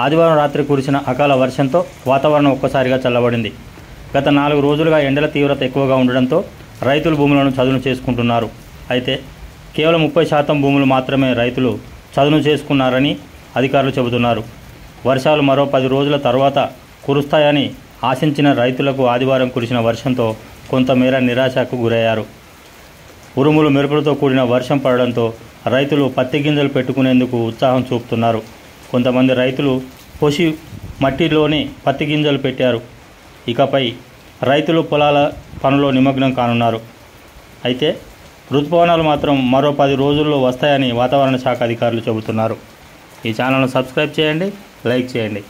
ఆదివారం రాత్రి కురిసిన అకాల వర్షంతో వాతావరణం ఒక్కసారిగా చల్లబడింది. గత 4 రోజులుగా ఎండల తీవ్రత ఎక్కువగా ఉండడంతో రైతులు భూములను చదును చేసుకుంటున్నారు. అయితే కేవలం 30% భూములు మాత్రమే రైతులు చదును చేసుకున్నారని అధికారులు చెబుతున్నారు. వర్షాలు మరో 10 రోజుల తర్వాత కురుస్తాయని ఆశించిన రైతులకు ఆదివారం కురిసిన వర్షంతో కొంతమేర నిరాశకు గురయ్యారు. ఉరుములు మెరుపులతో కూడిన వర్షం పడడంతో రైతులు పత్తి గింజలు పెట్టుకునేందుకు ఉత్సాహం చూపుతున్నారు. కొంతమంది రైతులు పొసి మట్టిలోనే పత్తి గింజలు పెట్టారు. ఇకపై రైతులు పొలాల పనులో నిమగ్నం కానున్నారు. అయితే రుతుపవనాలు మాత్రం మరో 10 రోజుల్లో వస్తాయని వాతావరణ శాఖ అధికారులు చెబుతున్నారు. ఈ ఛానల్ను సబ్స్క్రైబ్ చేయండి, లైక్ చేయండి.